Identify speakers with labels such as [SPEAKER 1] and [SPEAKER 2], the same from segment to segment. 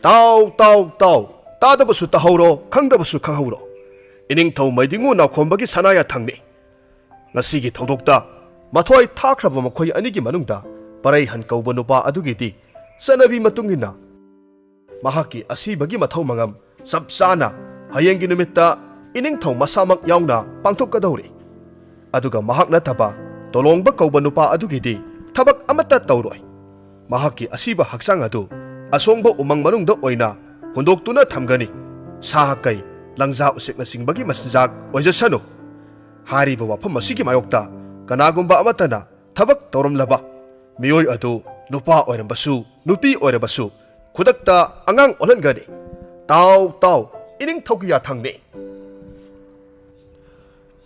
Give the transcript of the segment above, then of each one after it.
[SPEAKER 1] Tao, tao, tao, tadabasu tahauro, khangdabasu khanghauro. Iningthau maidingu naukhonbagi sanaya thangni. Ngasigi thodokta, mathwai thakraba makhoi anigi manungda, paraihan kauba nupa adugidi, sanabi matungina. Mahaki asibagi mathau mangam, sabsana, hayengi numitta, iningthau masamak yauna, pangthokkadauri. Aduga mahak nataba, tolongba kauba nupa adugidi, thabak amata tauroi. Mahaki asiba haksang adu, asongba umang manungda oina, hundoktuna thamgani. Sahakai, langza usikna singbagi masjak oijasanu. Hariba wafam masigi mayokta, kanagumba amatana, thabak tauramlaba. Miyoi adu, nupa oirambasu, nupi oirabasu, khudakta angang olangani. Tau, tau, iningthaugiya thangni.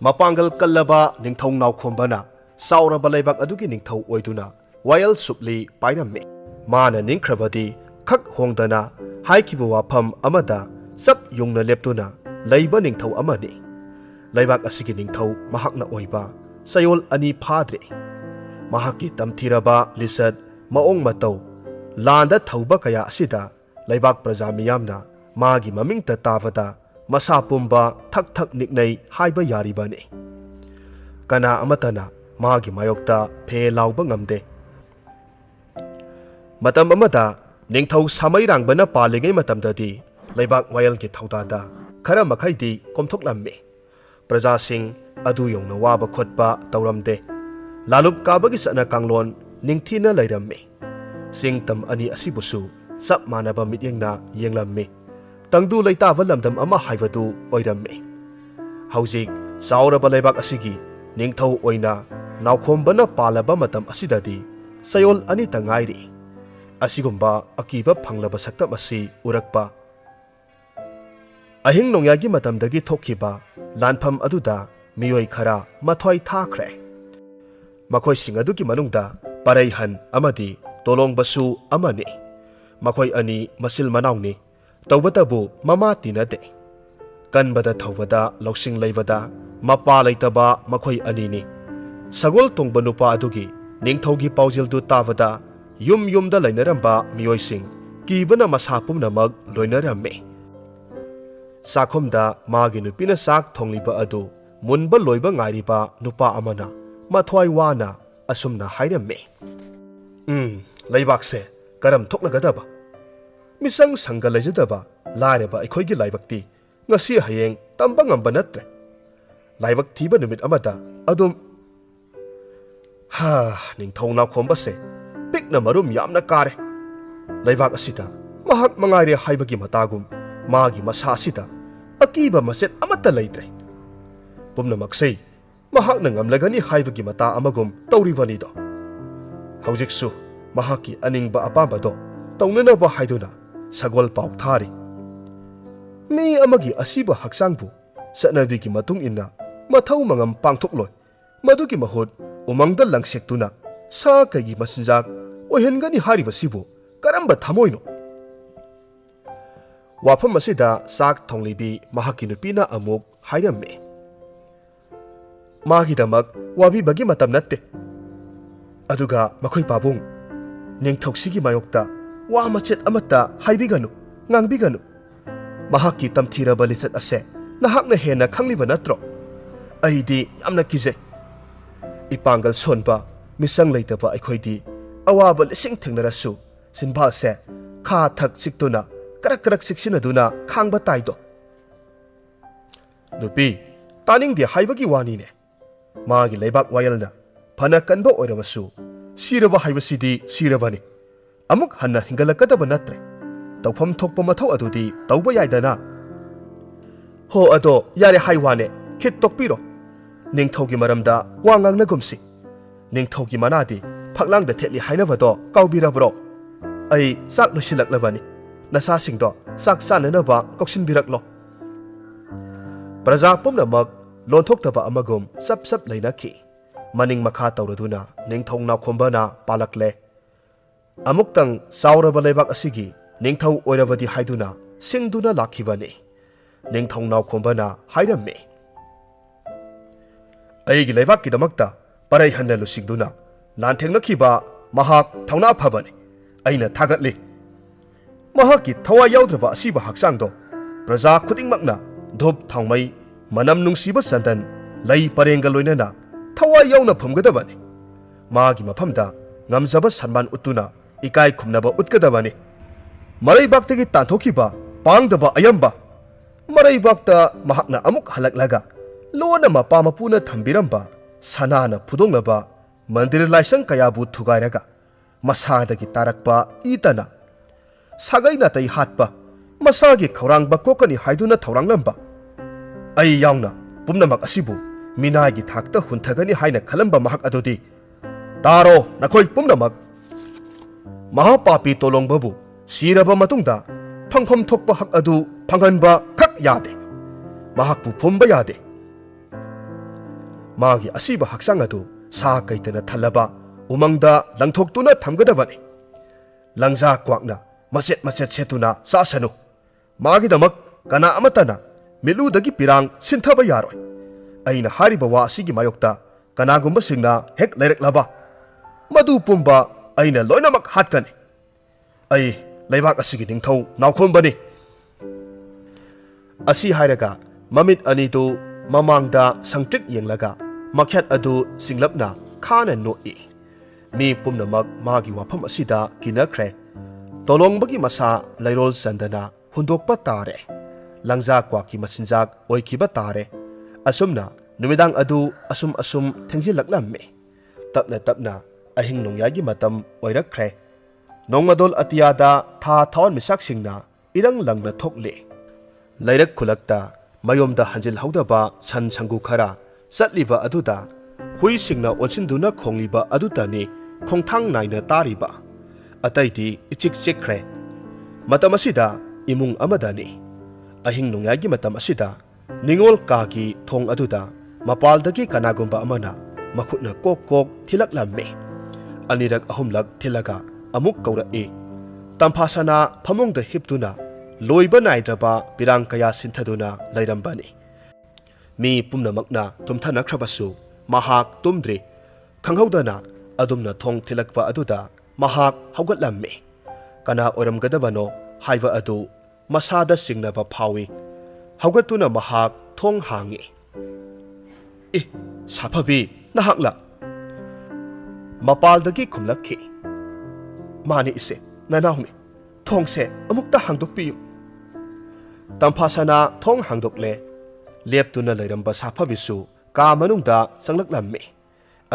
[SPEAKER 1] Mapangal kallaba ningthau naukhonbana, sauraba laibak adugi ningthau oiduna, wayal supli pairame. Mana ningkrabadi, khak hongdana, haikiba wafam amada, sap yungna leptuna, laiba ningthau amani. Laibak asigi ningthau mahakna oiba, sayol ani phadre. Mahaki tamthiraba lisad, maong matau, landa thauba kaya asida, laibak praja miyamna, magi mamingta tavada, masa pumba thak thak niknai haiba yaribani. Kana amatana, magi mayokta phe lauba ngamde. Matam amada, ningthau samairangbana palingai matamdadi, laibak wayalgi thaudada, khara makhaidi komthoklammi. Praja sing adu yongna waba khotpa tauramde. Lalup kabagi sana kanglon ningthina lairammi. Sing tam ani asibusu, sap manaba mityengna yenglammi. Tangdu laitaba lamdam ama haibadu oirammi. Haujik, sauraba laibak asigi, ningthau oina, naukhonbana palaba matam asidadi, sayol ani tangairi. Asigumba akiba phanglaba saktam asi urakpa. Ahing nongyagi matamdagi thokhiba, lanpham aduda, miyoi khara mathwai thakre. Makhoi sing adugi manungda, paraihan amadi, tolongbasu amani. Makhoi ani masil manauni, taubatabu mama tinade. Kanbada thaubada loksing laibada, mapa laitaba makhoi anini. Sagol tongba nupa adugi, ningthaugi paujildu tavada, yum yumda lainaramba miyoi sing, kibana masapum namag loinaramme. Sakhomda magi nupina sak thongliba adu, munba loiba ngairiba nupa amana, mathwai wana, asumna hairamme. Laibakse, karam thoknagadaba. Misang sangga laijadaba, lairaba ikhoigi laibakti, ngasi hayeng tamba ngamba natre. Laibak thiba numit amada, adum ningthau naukhonbase, pikna marum yamna kare. Laibak asita, mahak mangaire haibagi matagum, magi masa asita, akiba maset amata laitre. Pumnamaksay, mahak na ngamlagani haibagi mata amagum tauribani do. Haujiksu, mahaki aning ba apamba do, taunana ba haiduna, sagol pau thari. Mi amagi asiba haksangbu, satnabigi matung inna, mathau mangam pangthokloy, madugi mahut, umangda langsektuna, sa kagi masinjak, ohengani haribasibu, karamba thamoino. Wafam masida sak thonglibi mahaki nupina amuk hairamme. Magidamak wabi bagi matam natte. Aduga makhoi pabung, ningthoksigi mayokta, wa machet amata haibiganu, ngangbiganu. Mahaki tamthiraba lisat ase, nahakna hena khangliba natro. Aidi yamna kize. Ipangal sonba, misang laitaba aikhoidi, awaba lising thengnarasu, sinbal se, kha thak siktuna, karak siksinaduna khangba taido. Nupi, taning di haibagi wani ne. Magi laibak wayalna, phana kanba oirabasu, siraba haibasidi sirabani. Amuk hanna hingalakadaba natre. Tawpham thokpa mathau adudi tawba yaidana. Ho ado yare haiwane, khit tokpiro. Ningthaugi maramda wangang nagumsi. Ningthaugi manadi, phaklangda thetli hainabado kaubirabro. Ai sak losilak nasa singdo sak sananaba koksin biraklo. Praja pumnamak lonthokdaba amagum sap lainaki. Maning makha tauraduna ningthau naukhonbana palakle. Amuktang sauraba laibak asigi ningthau oirabadi haiduna singduna lakhibani. Ningthau naukhonbana hairamme. Aigi laibak kidamakta parai hanna lusingduna lanthengnakiba mahak thauna phabani. Aina thagatli. mahaki thawai yaudraba asiba haksangdo praja khudingmakna dhup thangmai manam nungsiba sandan lei parenga loinana thawai yauna phumgadabani magi maphamda ngamjaba sanman utuna ikai khumnaba utkadabani maraibak-tagi tanthokiba pangdaba ayamba maraibak-ta mahakna amuk halaklaga lona mapa mapuna thambiramba sanana phudonglaba mandir laisang kayabu thugairaga masadagi tarakpa itana sagaina tai hatpa masagi khorangba kokani haiduna thauranglamba ai yauna pumnamak asibu minagi thakta hunthagani haina khalamba mahak adodi taro nakhoi pumnamak mahapapi tolongbabu siraba matungda phangpham thokpa hak adu phanganba khak yade mahakpu phumba yade magi asiba haksang adu sa kaitana thalaba umangda langthoktuna thamgadabani langja kwakna machet machet setuna sasanu magi damak kana amatana miludagi pirang sinthaba yaroi aina hariba wa asigi mayokta kanagumba singna hek lereklaba madu pumba aina loinamak hatkani ai leibak asigi ningthau nawkhombani asi hairaga mamit anitu mamangda sangtrik yenglaga makhyat adu singlapna khana noi mi pumnamak magi wafam asida kinakhre tolongbagi masa lairol sandana hundokpa tare langja kwaki masinjak oikiba tare asumna numidang adu asum thengjilaklamme tapna tapna ahing nongyagi matam oirakhre nongmadol atiyada tha thon misak singna irang langna thokle lairak khulakta mayomda hanjil haudaba san sangu khara satliba aduda hui singna onsinduna khongliba adutani khongthang naina tariba ataidi ichik chikkhre matam asida imung amadani ahing nongyagi matam asida ningol kagi thong aduda mapaldagi kanagumba amana makhutna kok kok thilaklamme anirak ahumlak thilaga amuk kaurae tamphasana phamongda hiptuna loiba naidraba pirang kaya sinthaduna lairambani mi pumnamakna tumthana khrabasu mahak tumdri khanghaudana adumna thong thilakpa aduda mahak haugatlamme kana oramgadabano haiba adu masada singnaba phawi haugatuna mahak thong hangi Saphabi nahakla mapaldagi khumlakhi mani ise nanawni thongse amukta hangdokpiyu tamphasana thong hangdokle leptuna lairamba Saphabisu ka manungda sanglaklamme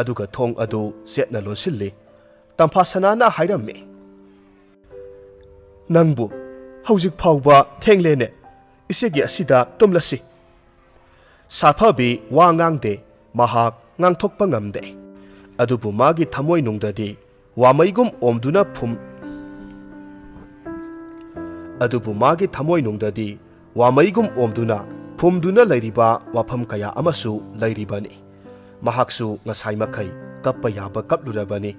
[SPEAKER 1] aduga thong adu setna lonsilli tamphasana na hairamme nangbu haujik phawba thenglene isegi asida tumlasi Saphabi wa ngangde mahak ngangthokpa ngamde adubu magi thamoi nungdadi wamaigum omduna phum adubu magi thamoi nungdadi wamaigum omduna phumduna lairiba wafam kaya amasu lairibani mahaksu ngasai makai kappa yaba kaplurabani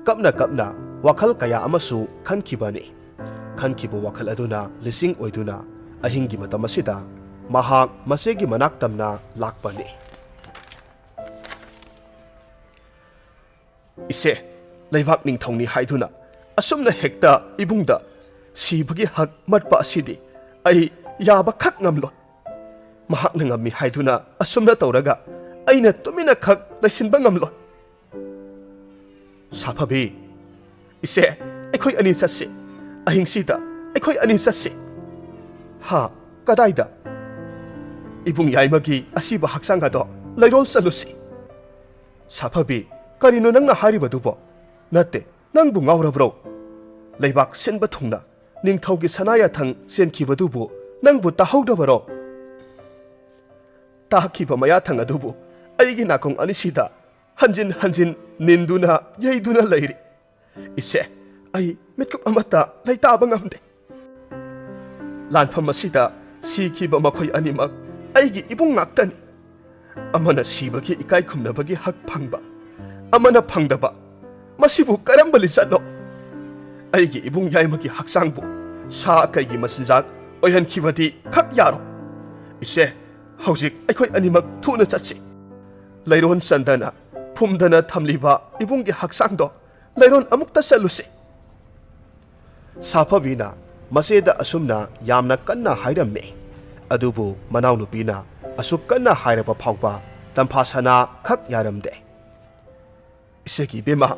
[SPEAKER 1] kapna wakhal kaya amasu khankibani khankibu wakhal aduna lising oiduna ahingi matamasida mahak masegi manak tamna lakpani ise leibak ningthongni haiduna asumna hekta ibungda sibagi hak matpa asidi ai yaba khak ngamlo mahak nangami haiduna asumna tawraga aina tumina khak laisinba ngamlo Saphabi ise ekhoi ani satse ahingsida ekhoi ani satse ha kadaida ibung yaimagi asiba haksanga do lairol salusi Saphabi karino nangna haribadubo nate nangbu ngaurabro leibak senba thungna ningthaugi sanaya thang senkibadubu nangbu tahaudabaro takiba maya thang adubu aigi nakong anisida hanjin ninduna yaiduna lairi ise ai mitkup amata laitaba ngamde lanpham asida sikiba makhoi animak aigi ibung ngaktani amana sibagi ikai khumnabagi hak phangba amana phangdaba masibu karamba lisano aigi ibung yaimagi haksangbu sa kaigi masinjak oyan khibadi khak yaro ise haujik aikhoi animak thuna chatsi lairon sandana phumdana thamliba ibunggi haksangdo lairon amukta salusi Saphabina ꯃꯁꯦꯗ ꯑꯁꯨꯝꯅ ꯌꯥꯝꯅ ꯀꯟꯅ ꯍꯥꯏꯔꯝꯃꯤ ꯑꯗꯨꯕꯨ ꯃꯅꯥꯎꯅꯨꯄꯤꯅ ꯑꯁꯨꯛ ꯀꯟꯅ ꯍꯥꯏꯔꯕ ꯐꯥꯎꯕ ꯇꯝꯐꯥꯁꯅꯥ ꯈꯛ ꯌꯥꯔꯝꯗꯦ ꯏꯆꯦꯒꯤ ꯏꯕꯦꯝꯃ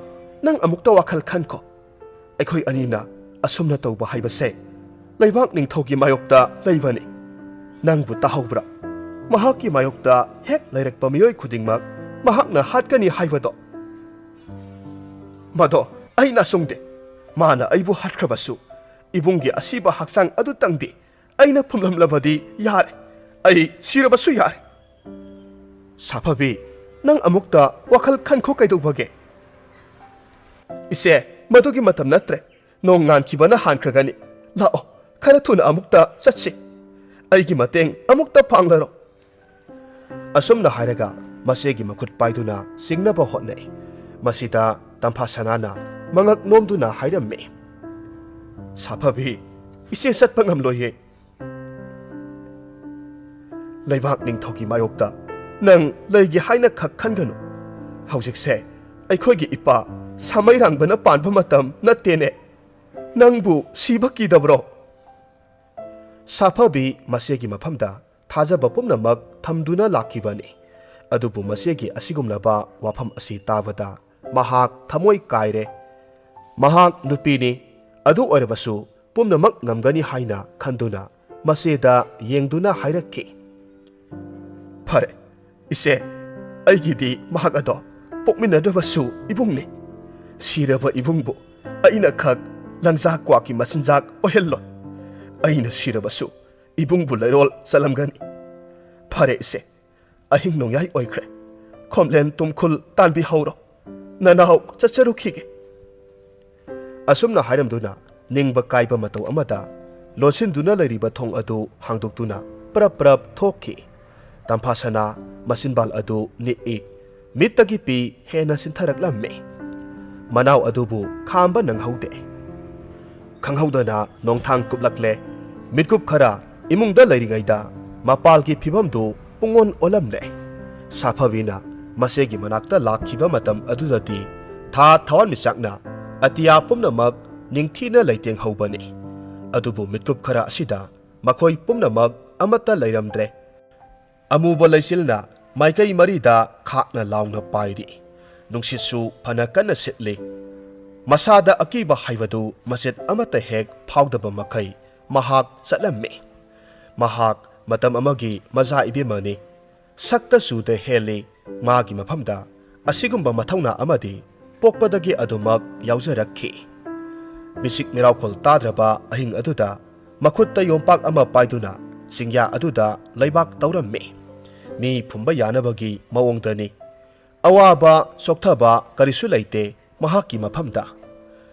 [SPEAKER 1] ꯅꯪ ꯑꯃꯨꯛꯇ ꯋꯥꯈꯜ ꯈꯟꯈꯣ ꯑꯩꯈꯣꯏ ꯑꯅꯤꯅ ꯑꯁꯨꯝꯅ ꯇꯧꯕ ꯍꯥꯏꯕꯁꯦ ꯂꯩꯕꯥꯛ ꯅꯤꯡꯊꯧꯒꯤ ꯃꯥꯌꯣꯛꯇ ꯂꯩꯕꯅꯤ ꯅꯪꯕꯨ ꯇꯥꯍꯧꯕ꯭ꯔꯥ ꯃꯍꯥꯛꯀꯤ ꯃꯥꯌꯣꯛꯇ ꯍꯦꯛ ꯂꯩꯔꯛꯄ ꯃꯤꯑꯣꯏ ꯈꯨꯗꯤꯡꯃꯛ ꯃꯍꯥꯛꯅ ꯍꯥꯠꯀꯅꯤ ꯍꯥꯏꯕꯗꯣ ꯃꯗꯣ ꯑꯩꯅ ꯁꯨꯡꯗꯦ ꯃꯥꯅ ꯑꯩꯕꯨ ꯍꯥꯠꯈ꯭ꯔꯕꯁꯨ ꯏꯕꯨꯡꯒꯤ ꯑꯁꯤꯕ ꯍꯛꯆꯥꯡ ꯑꯗꯨꯇꯪꯗꯤ ꯑꯩꯅ ꯐꯨꯝꯂꯝꯂꯕꯗꯤ ꯌꯥꯔꯦ ꯑꯩ ꯁꯤꯔꯕꯁꯨ ꯌꯥꯔꯦ ꯁꯥꯐꯕꯤ ꯅꯪ ꯑꯃꯨꯛꯇ ꯋꯥꯈꯜ ꯈꯟꯈꯣ ꯀꯩꯗꯧꯕꯒꯦ ꯏꯆꯦ ꯃꯗꯨꯒꯤ ꯃꯇꯝ ꯅꯠꯇ꯭ꯔꯦ ꯅꯣꯡ ꯉꯥꯟꯈꯤꯕꯅ ꯍꯥꯟꯈ꯭ꯔꯒꯅꯤ ꯂꯥꯛꯑꯣ ꯈꯔ ꯊꯨꯅ ꯑꯃꯨꯛꯇ ꯆꯠꯁꯤ ꯑꯩꯒꯤ ꯃꯇꯦꯡ ꯑꯃꯨꯛꯇ ꯄꯥꯡꯂꯔꯣ ꯑꯁꯨꯝꯅ ꯍꯥꯏꯔꯒ ꯃꯆꯦꯒꯤ ꯃꯈꯨꯠ ꯄꯥꯏꯗꯨꯅ ꯆꯤꯡꯅꯕ ꯍꯣꯠꯅꯩ ꯃꯁꯤꯗ ꯇꯝꯐꯥꯁꯅꯥꯅ ꯃꯉꯛ ꯅꯣꯝꯗꯨꯅ ꯍꯥꯏꯔꯝꯃꯤ ꯁꯥꯐꯕꯤ ꯏꯆꯦ ꯆꯠꯄ ꯉꯝꯂꯣꯏꯌꯦ ꯂꯩꯕꯥꯛ ꯅꯤꯡꯊꯧꯒꯤ ꯃꯥꯌꯣꯛꯇ ꯅꯪ ꯂꯩꯒꯦ ꯍꯥꯏꯅ ꯈꯛ ꯈꯟꯒꯅꯨ ꯍꯧꯖꯤꯛꯁꯦ ꯑꯩꯈꯣꯏꯒꯤ ꯏꯄꯥ ꯁꯥꯃꯩꯔꯥꯡꯕꯅ ꯄꯥꯟꯕ ꯃꯇꯝ ꯅꯠꯇꯦꯅꯦ ꯅꯪꯕꯨ ꯁꯤꯕ ꯀꯤꯗꯕ꯭ꯔꯣ ꯁꯥꯐꯕꯤ ꯃꯆꯦꯒꯤ ꯃꯐꯝꯗ ꯊꯥꯖꯕ ꯄꯨꯝꯅꯃꯛ ꯊꯝꯗꯨꯅ ꯂꯥꯛꯈꯤꯕꯅꯤ ꯑꯗꯨꯕꯨ ꯃꯆꯦꯒꯤ ꯑꯁꯤꯒꯨꯝꯂꯕ ꯋꯥꯐꯝ ꯑꯁꯤ ꯇꯥꯕꯗ ꯃꯍꯥꯛ ꯊꯃꯣꯏ ꯀꯥꯏꯔꯦ ꯃꯍꯥꯛ ꯅꯨꯄꯤꯅꯤ ꯑꯗꯨ ꯑꯣꯏꯔꯕꯁꯨ ꯄꯨꯝꯅꯃꯛ ꯉꯝꯒꯅꯤ ꯍꯥꯏꯅ ꯈꯟꯗꯨꯅ ꯃꯆꯦꯗ ꯌꯦꯡꯗꯨꯅ ꯍꯥꯏꯔꯛꯈꯤ ꯐꯔꯦ ꯏꯆꯦ ꯑꯩꯒꯤꯗꯤ ꯃꯍꯥꯛ ꯑꯗꯣ ꯄꯣꯛꯃꯤꯟꯅꯗꯕꯁꯨ ꯏꯕꯨꯡꯅꯤ ꯁꯤꯔꯕ ꯏꯕꯨꯡꯕꯨ ꯑꯩꯅ ꯈꯛ ꯂꯪꯖꯥ ꯀ꯭ꯋꯥꯛꯀꯤ ꯃꯆꯤꯟꯖꯥꯛ ꯑꯣꯏꯍꯜꯂꯣꯏ ꯑꯩꯅ ꯁꯤꯔꯕꯁꯨ ꯏꯕꯨꯡꯕꯨ ꯂꯩꯔꯣꯜ ꯆꯠꯂꯝꯒꯅꯤ ꯐꯔꯦ ꯏꯆꯦ ꯑꯍꯤꯡ ꯅꯣꯡꯌꯥꯏ ꯑꯣꯏꯈ꯭ꯔꯦ ꯈꯣꯝꯂꯦꯟ ꯇꯨꯝꯈꯨꯜ ꯇꯥꯟꯕꯤꯍꯧꯔꯣ ꯅꯅꯥꯎ ꯆꯠꯆꯔꯨꯈꯤꯒꯦ ꯑꯁꯨꯝꯅ ꯍꯥꯏꯔꯝꯗꯨꯅ ꯅꯤꯡꯕ ꯀꯥꯏꯕ ꯃꯇꯧ ꯑꯃꯗ ꯂꯣꯠꯁꯤꯟꯗꯨꯅ ꯂꯩꯔꯤꯕ ꯊꯣꯡ ꯑꯗꯨ ꯍꯥꯡꯗꯣꯛꯇꯨꯅ ꯄ꯭ꯔꯞ ꯄ꯭ꯔꯞ ꯊꯣꯛꯈꯤ ꯇꯝꯐꯥꯁꯅꯥ ꯃꯆꯤꯟꯕꯥꯜ ꯑꯗꯨ ꯅꯤꯛꯏ ꯃꯤꯠꯇꯒꯤ ꯄꯤ ꯍꯦꯟꯅ ꯆꯤꯟꯊꯔꯛꯂꯝꯃꯤ ꯃꯅꯥꯎ ꯑꯗꯨꯕꯨ ꯈꯥꯝꯕ ꯅꯪꯍꯧꯗꯦ ꯈꯪꯍꯧꯗꯅ ꯅꯣꯡꯊꯥꯡ ꯀꯨꯞꯂꯛꯂꯦ ꯃꯤꯠꯀꯨꯞ ꯈꯔ ꯏꯃꯨꯡꯗ ꯂꯩꯔꯤꯉꯩꯗ ꯃꯄꯥꯜꯒꯤ ꯐꯤꯚꯝꯗꯨ ꯄꯨꯡꯑꯣꯟ ꯑꯣꯜꯂꯝꯂꯦ ꯁꯥꯐꯕꯤꯅ ꯃꯆꯦꯒꯤ ꯃꯅꯥꯛꯇ ꯂꯥꯛꯈꯤꯕ ꯃꯇꯝ ꯑꯗꯨꯗꯗꯤ ꯊꯥ ꯊꯋꯥꯟꯃꯤꯆꯥꯛꯅ ꯑꯇꯤꯌꯥ ꯄꯨꯝꯅꯃꯛ ꯅꯤꯡꯊꯤꯅ ꯂꯩꯇꯦꯡꯍꯧꯕꯅꯤ ꯑꯗꯨꯕꯨ ꯃꯤꯠꯀꯨꯞ ꯈꯔ ꯑꯁꯤꯗ ꯃꯈꯣꯏ ꯄꯨꯝꯅꯃꯛ ꯑꯃꯠꯇ ꯂꯩꯔꯝꯗ꯭ꯔꯦ ꯑꯃꯨꯕ ꯂꯩꯆꯤꯜꯅ ꯃꯥꯏꯀꯩ ꯃꯔꯤꯗ ꯈꯥꯛꯅ ꯂꯥꯎꯅ ꯄꯥꯏꯔꯤ ꯅꯨꯡꯁꯤꯠꯁꯨ ꯐꯅ ꯀꯟꯅ ꯁꯤꯠꯂꯤ ꯃꯁꯥꯗ ꯑꯀꯤꯕ ꯍꯥꯏꯕꯗꯨ ꯃꯆꯦꯠ ꯑꯃꯠꯇ ꯍꯦꯛ ꯐꯥꯎꯗꯕ ꯃꯈꯩ ꯃꯍꯥꯛ ꯆꯠꯂꯝꯃꯤ ꯃꯍꯥꯛ ꯃꯇꯝ ꯑꯃꯒꯤ ꯃꯆꯥ ꯏꯕꯦꯝꯃꯅꯤ ꯁꯛꯇ ꯆꯨꯗ ꯍꯦꯜꯂꯤ ꯃꯥꯒꯤ ꯃꯐꯝꯗ ꯑꯁꯤꯒꯨꯝꯕ ꯃꯊꯧꯅꯥ ꯑꯃꯗꯤ ꯄꯣꯛꯄꯗꯒꯤ ꯑꯗꯨꯃꯛ ꯌꯥꯎꯖꯔꯛꯈꯤ ꯃꯤꯆꯤꯛ ꯃꯤꯔꯥꯎꯈꯣꯜ ꯇꯥꯗ꯭ꯔꯕ ꯑꯍꯤꯡ ꯑꯗꯨꯗ ꯃꯈꯨꯠꯇ ꯌꯣꯝꯄꯥꯛ ꯑꯃ ꯄꯥꯏꯗꯨꯅ ꯆꯤꯡꯌꯥ ꯑꯗꯨꯗ ꯂꯩꯕꯥꯛ ꯇꯧꯔꯝꯃꯤ ꯃꯤ ꯐꯨꯝꯕ ꯌꯥꯅꯕꯒꯤ ꯃꯑꯣꯡꯗꯅꯤ ꯑꯋꯥꯕ ꯆꯣꯛꯊꯕ ꯀꯔꯤꯁꯨ ꯂꯩꯇꯦ ꯃꯍꯥꯛꯀꯤ ꯃꯐꯝꯗ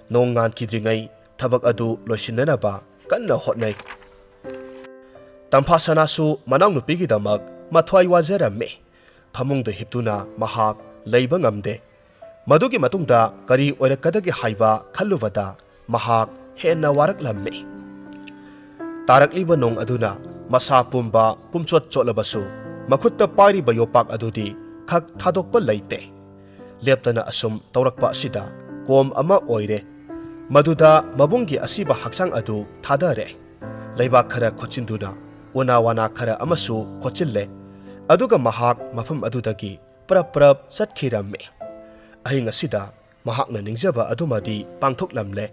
[SPEAKER 1] ꯅꯣꯡ ꯉꯥꯟꯈꯤꯗ꯭ꯔꯤꯉꯩ ꯊꯕꯛ ꯑꯗꯨ ꯂꯣꯏꯁꯤꯟꯅꯅꯕ ꯀꯟꯅ ꯍꯣꯠꯅꯩ ꯇꯝꯐꯥꯁꯅꯥꯁꯨ ꯃꯅꯥꯎꯅꯨꯄꯤꯒꯤꯗꯃꯛ ꯃꯊ꯭ꯋꯥꯏ ꯋꯥꯖꯔꯝꯃꯤ ꯐꯃꯨꯡꯗ ꯍꯤꯞꯇꯨꯅ ꯃꯍꯥꯛ ꯂꯩꯕ ꯉꯝꯗꯦ ꯃꯗꯨꯒꯤ ꯃꯇꯨꯡꯗ ꯀꯔꯤ ꯑꯣꯏꯔꯛꯀꯗꯒꯦ ꯍꯥꯏꯕ ꯈꯜꯂꯨꯕꯗ ꯃꯍꯥꯛ ꯍꯦꯟꯅ ꯋꯥꯔꯛꯂꯝꯃꯤ ꯇꯥꯔꯛꯂꯤꯕ ꯅꯣꯡ ꯑꯗꯨꯅ ꯃꯁꯥ ꯄꯨꯝꯕ ꯄꯨꯝꯆꯣꯠ ꯆꯣꯠꯂꯕꯁꯨ ꯃꯈꯨꯠꯇ ꯄꯥꯏꯔꯤꯕ ꯌꯣꯄꯥꯛ ꯑꯗꯨꯗꯤ ꯈꯛ ꯊꯥꯗꯣꯛꯄ ꯂꯩꯇꯦ ꯂꯦꯞꯇꯅ ꯑꯁꯨꯝ ꯇꯧꯔꯛꯄ ꯑꯁꯤꯗ ꯀꯣꯝ ꯑꯃ ꯑꯣꯏꯔꯦ ꯃꯗꯨꯗ ꯃꯕꯨꯡꯒꯤ ꯑꯁꯤꯕ ꯍꯛꯆꯥꯡ ꯑꯗꯨ ꯊꯥꯗꯔꯦ ꯂꯩꯕꯥꯛ ꯈꯔ ꯈꯣꯠꯆꯤꯟꯗꯨꯅ ꯎꯅꯥ ꯋꯥꯅꯥ ꯈꯔ ꯑꯃꯁꯨ ꯈꯣꯠꯆꯤꯜꯂꯦ ꯑꯗꯨꯒ ꯃꯍꯥꯛ ꯃꯐꯝ ꯑꯗꯨꯗꯒꯤ ꯄ꯭ꯔꯞ ꯄ꯭ꯔꯞ ꯆꯠꯈꯤꯔꯝꯃꯤ ꯑꯍꯤꯡ ꯑꯁꯤꯗ ꯃꯍꯥꯛꯅ ꯅꯤꯡꯖꯕ ꯑꯗꯨꯃꯗꯤ ꯄꯥꯡꯊꯣꯛꯂꯝꯂꯦ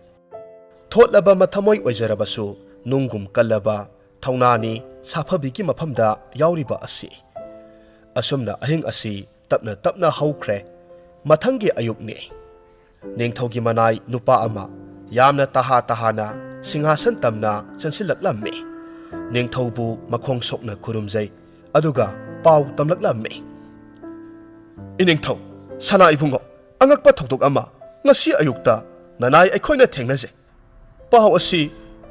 [SPEAKER 1] ꯊꯣꯠꯂꯕ ꯃꯊꯃꯣꯏ ꯑꯣꯏꯖꯔꯕꯁꯨ ꯅꯨꯡꯒꯨꯝ ꯀꯜꯂꯕ ꯊꯧꯅꯥꯅꯤ ꯁꯥꯐꯕꯤꯒꯤ ꯃꯐꯝꯗ ꯌꯥꯎꯔꯤꯕ ꯑꯁꯤ ꯑꯁꯨꯝꯅ ꯑꯍꯤꯡ ꯑꯁꯤ ꯇꯞꯅ ꯇꯞꯅ ꯍꯧꯈ꯭ꯔꯦ ꯃꯊꯪꯒꯤ ꯑꯌꯨꯛꯅꯤ ꯅꯤꯡꯊꯧꯒꯤ ꯃꯅꯥꯏ ꯅꯨꯄꯥ ꯑꯃ ꯌꯥꯝꯅ ꯇꯍꯥ ꯁꯤꯡꯍꯥꯁꯟ ꯇꯝꯅ ꯆꯪꯁꯤꯜꯂꯛꯂꯝꯃꯤ ꯅꯤꯡꯊꯧꯕꯨ ꯃꯈꯣꯡ ꯁꯣꯛꯅ ꯈꯨꯔꯨꯝꯖꯩ ꯑꯗꯨꯒ ꯄꯥꯎ ꯇꯝꯂꯛꯂꯝꯃꯤ ꯏꯅꯤꯡꯊꯧ ꯁꯅꯥ ꯏꯕꯨꯡꯉꯣ ꯑꯉꯛꯄ ꯊꯧꯗꯣꯛ ꯑꯃ ꯉꯁꯤ ꯑꯌꯨꯛꯇ ꯅꯅꯥꯏ ꯑꯩꯈꯣꯏꯅ ꯊꯦꯡꯅꯖꯩ ꯄꯥꯎ ꯑꯁꯤ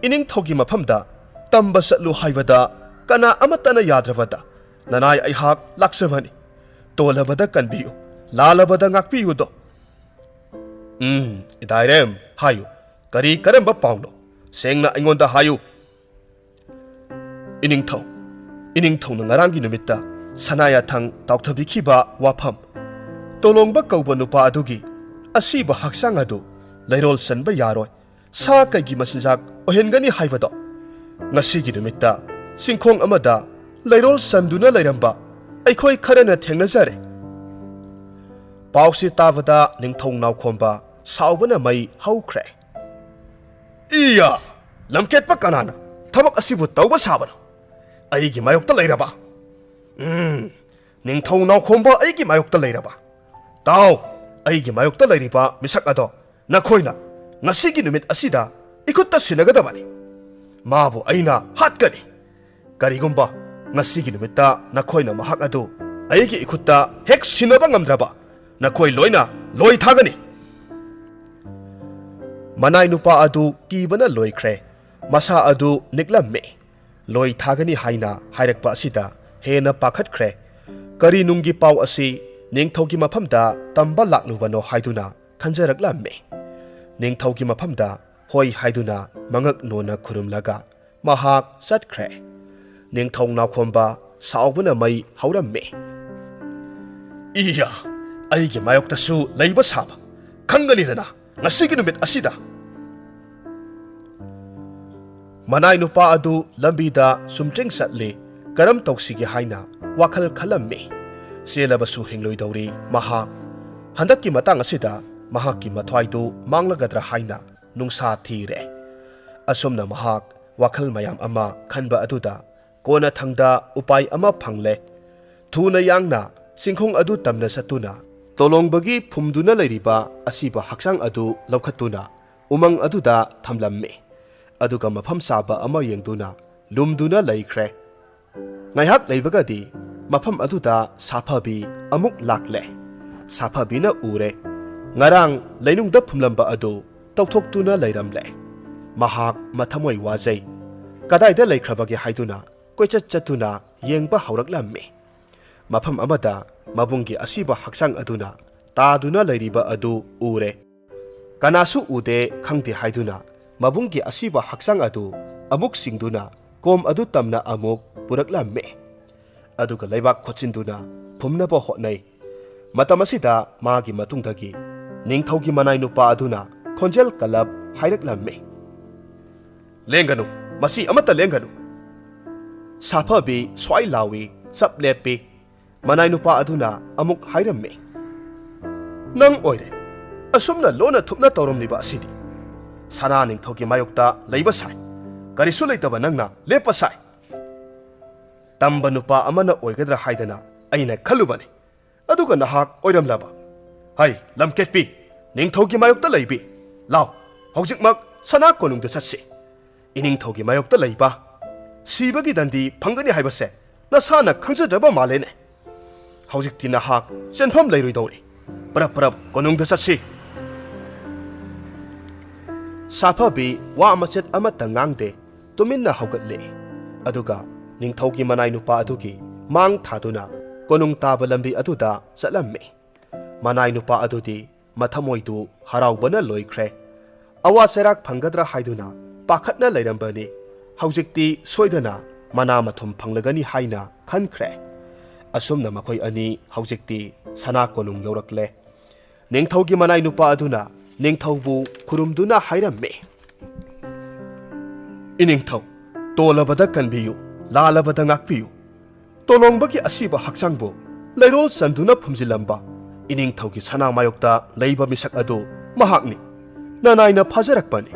[SPEAKER 1] ꯏꯅꯤꯡꯊꯧꯒꯤ ꯃꯐꯝꯗ ꯇꯝꯕ ꯆꯠꯂꯨ ꯍꯥꯏꯕꯗ ꯀꯅꯥ ꯑꯃꯠꯇꯅ ꯌꯥꯗ꯭ꯔꯕꯗ ꯅꯅꯥꯏ ꯑꯩꯍꯥꯛ ꯂꯥꯛꯆꯕꯅꯤ ꯇꯣꯜꯂꯕꯗ ꯀꯟꯕꯤꯌꯨ ꯂꯥꯜꯂꯕꯗ ꯉꯥꯛꯄꯤꯌꯨꯗꯣ ꯏꯗꯥꯏꯔꯦꯝ ꯍꯥꯏꯌꯨ ꯀꯔꯤ ꯀꯔꯝꯕ ꯄꯥꯎꯅꯣ ꯁꯦꯡꯅ ꯑꯩꯉꯣꯟꯗ ꯍꯥꯏꯌꯨ ꯏꯅꯤꯡꯊꯧꯅ ꯉꯔꯥꯡꯒꯤ ꯅꯨꯃꯤꯠꯇ ꯁꯅꯥꯌꯥꯊꯪ ꯇꯥꯎꯊꯕꯤꯈꯤꯕ ꯋꯥꯐꯝ ꯇꯣꯂꯣꯡꯕ ꯀꯧꯕ ꯅꯨꯄꯥ ꯑꯗꯨꯒꯤ ꯑꯁꯤꯕ ꯍꯛꯆꯥꯡ ꯑꯗꯨ ꯂꯩꯔꯣꯜ ꯆꯟꯕ ꯌꯥꯔꯣꯏ ꯁꯥ ꯀꯩꯒꯤ ꯃꯆꯤꯟꯖꯥꯛ ohengani haibado ngasigi numita singkhong amada lairol sanduna lairamba aikhoi kharana thengnajare pausi tabada ningthong naukhomba saubana mai haukhre iya lamket pa kanana thabak asibu tawba sabano aigi mayokta lairaba ningthong naukhomba aigi mayokta lairaba taw aigi mayokta lairiba misak ado nakhoina ngasigi numit asida ikutta sinagadabani mabu aina hatkani karigumba ngasigi numita nakhoina mahak adu aigi ikutta hek sinaba ngamdraba nakhoi loina loi thagani manai nupa adu kibana loikhre masa adu niklamme loi thagani haina hairakpa asida hena pakhatkhre kari nungi pau asi ningthaugi maphamda tamba laklubano haiduna khanjaraklamme ningthaugi maphamda hoi haiduna mangak nona khurumlaga mahak satkhre ningthong nakhomba saubuna mai hauramme iya aigi mayoktasu leiba saba khanganidana ngasigi numit asida manai nupa adu lambida sumtring satli karam toksigi haina wakhal khalamme selabasu hingloidori maha handakki matang asida mahakki mathwaidu manglagadra haina nungsa thire asomna mahak wakhal mayam ama khanba aduda kona thangda upai ama phangle thuna yangna singkhong adu tamna satuna tolongbagi phumduna leiriba asiba haksang adu laukhatuna umang aduda thamlamme aduga mafam saba ama yengduna lumduna leikhre ngaihak leibagadi mafam aduda Saphabi amuk lakle Saphabina ure ngarang leinungda phumlamba adu tawthoktuna leiramle mahak mathamoi wajai kadaida leikhrabagi haiduna koichat chatuna yengba hauraklamme mafam amada mabungi asiba haksang aduna taduna leiriba adu ure kanasu ude khangte haiduna mabungi asiba haksang adu amuk singduna kom adu tamna amuk puraklamme aduga leibak khochinduna phumnaba hotnai matamasida magi matungdagi ningthaugi manai nupa aduna khonjel kalab hairaklamme lenganu masi amata lenganu Saphabi swai lawi saplepi manai nupa aduna amuk hairamme nang oire asumna lona thupna tawromliba asidi sana ningthogi mayokta leiba sai karisu leitaba nangna lepa sai tamba nupa amana oigadra haidana aina khalubani aduga nahak oiramlaba hai lamketpi ningthogi mayokta leibi law hojikmak sana konungda chatsi iningthogi mayokta leiba sibagi dandi phangani haibase nasana khangjadraba malene hojikti nahak senpham leiruidori parap parap konungda chatsi Saphabi wa machet amata ngangde tuminna haugatle aduga ningthaugi manai nupa adugi mang thaduna konung taba lambi aduda chatlamme manai nupa adudi mathamoidu haraubana loikhre awa serak phangadra haiduna pakhatna leirambani haujikti soidana mana mathum phanglagani haina khankhre asumna makhoi ani haujikti sana konung yaurakle ningthaugi manai nupa aduna ningthaubu khurumduna hairamme iningthau tolabada kanbiyu lalabada ngakpiyu tolongbagi asiba haksangbu leirol sanduna phumjilamba iningthaugi sana mayokta leiba misak adu mahakni nanaina phajarakpani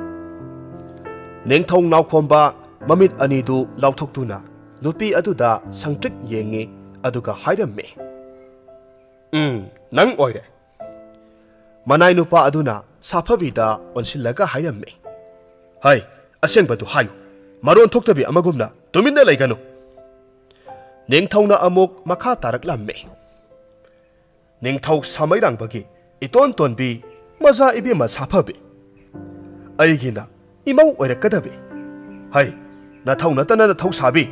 [SPEAKER 1] ningthau naukhomba mamit anidu lauthoktuna nupi aduda sangtrik yengi aduga hairamme nang oire manai nupa aduna Saphabida onsillaga hairamme hai asengbadu hayu maron thoktabi amagumna tuminna leiganu ningthauna amuk makha taraklamme ningthau samairangbagi iton tonbi maza ibima Saphabi aigina imau oirakadabi hai nathau natana nathau sabi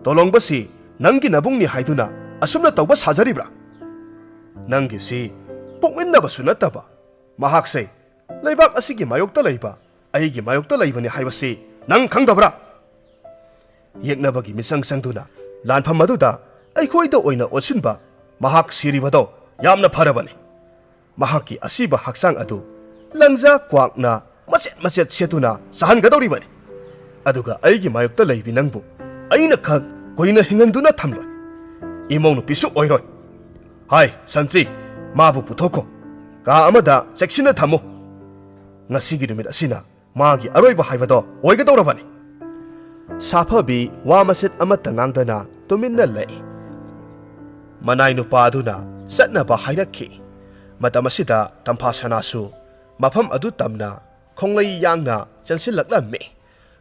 [SPEAKER 1] tolongbasi nangi nabungni haiduna asumna tawba sajaribra nangi si pokminna basu nataba mahakse leibak asigi mayokta leiba aigi mayokta leibani haibasi nang khangdabra yeknabagi misang sangduna lanpham aduda aikhoida oina osinba mahak siribado yamna pharabani mahaki asiba haksang adu langja kwakna machet machet setuna sahan gadoribani aduga aigi mayokta leibi nangbu aina khak koina hinganduna thamloi imong pisu oiroi hai santri mabu puthoko ka amada section thamo ngasigi numit asina magi aroiba haibado oigadorabani Saphabi wa masit amata ngangdana tuminna lei manai nupa aduna satnaba hairakhi matamasida tampasanasu mafam adu tamna khonglei yangna chansilaklammi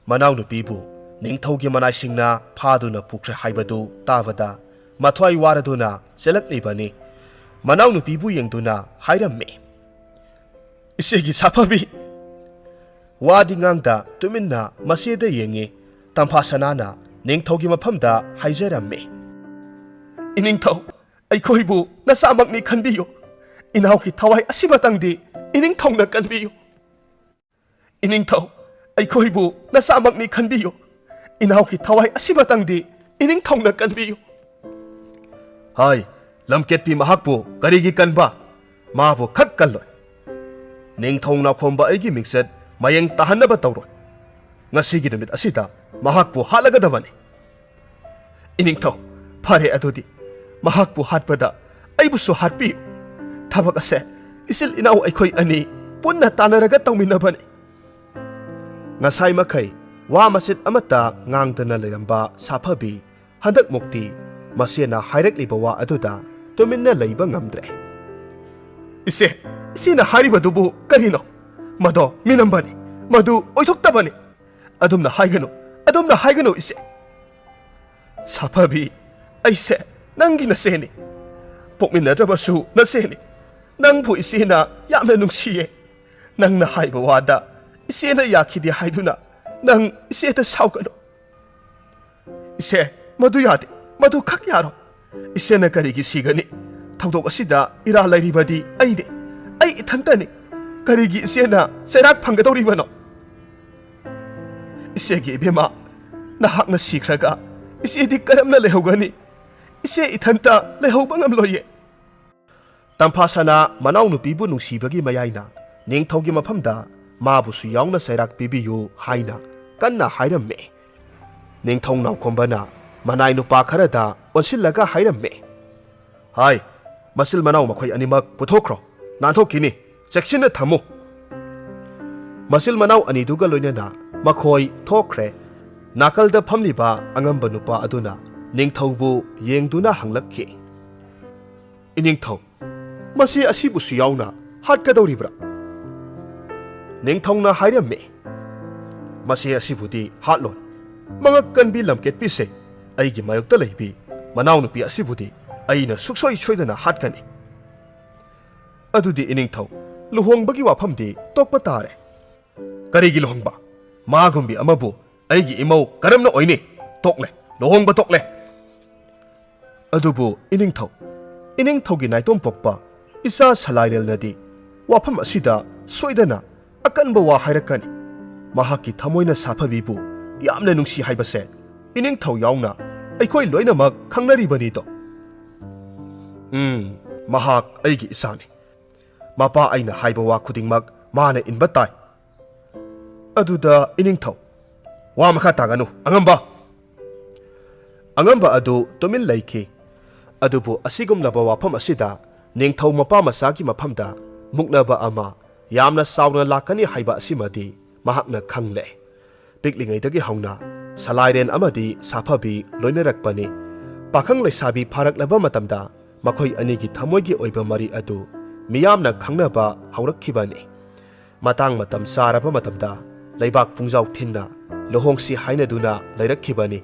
[SPEAKER 1] manau nupibu ningthaugi manai singna phaduna pukre haibadu tabada mathwai waraduna chelaknibani manau nupibu yengduna hairammi isegi Saphabi wadi ngangda tuminna masida yengi tampasanana ningthaugi mafamda haijarammi iningthau aikhoibu nasamakni khanbiyo inauki thawai asibatangdi iningthongna kanbiyo iningthau aikhoibu nasamakni khanbiyo inauki thawai asibatangdi iningthongna kanbiyo hai lamketpi mahakpu karigi kanba mabu khak kalloi ningthongna khomba aigi mixet mayeng tahanaba tawroi ngasigi numit asida mahakpu halagadabani iningthau phare adudi mahakpu hatpada aibusu hatpi thabak ase isil inau aikhoi ani punna tanaraga tawminabani ngasai makai wa masit amata ngangdana leramba Saphabi handak mukti masena hairakliba wa aduda tuminna leiba ngamdre isina haribadubu karino mado minambani madu oithoktabani adumna haigano ise Saphabi aise nangi naseni pokminadrabasu naseni nangbu isina yamna nungsiye nangna haiba wada isena yakhidi haiduna nang iseta saugano ise madu yade madu khak yaro isena karigi sigani thawdok asida ira lairibadi aide ai ithantani karigi isena serak phangadoribano isegi ibema nahakna sikhraga isedi karamna lehogani ise ithanta lehauba ngamloye tampasana manau nupibu nungsibagi mayaina ningthaugi mafamda mabusu yauna sairak pibiyu haina kanna hairamme ningthong naukombana manai nupa kharada onsillaga hairamme hai masil manau makhoi animak puthokro nanthokini section na thamo masil manau aniduga loinana makhoi thokre nakalda phamliba angamba nupa aduna ningthaubu yengduna hanglakhi iningthau masi asibusu yauna hatkadoribra ningthongna hairamme masi asibudi hatlon mangakanbi lamket pise aigi mayokta leibi manau nupi asibudi aina suksoi choidana hatkani adudi iningthau luhongbagi wafamdi tokpa tare karigi luhongba magumbi amabu aigi imau karamna oini tokle luhongba tokle adubu iningthaugi naitom pokpa isa salairel nadi wafam asida soidana akanba wa hairakani mahaki thamoina Saphabibu yamna nungsi haibase iningthau yauna aikoi loinamak khangnaribani to mahak aigi isani mapa aina haiba wa khudingmak mana inba tai aduda iningthau wa makha taganu angamba adu tomin laiki adubu asigumlaba wafam asida ningthau mapa masagi mafamda muknaba ama yamna sauna lakani haiba asimadi mahakna khangle piklingaidagi hauna salairen amadi Saphabi loinarakpani pakhang leisabi pharaklaba matamda makhoi anigi thamoigi oiba mari adu miyamna khangnaba haurakkhibani matang matam saraba matamda leibak pungjau thinna lohongsi hainaduna leirakkhibani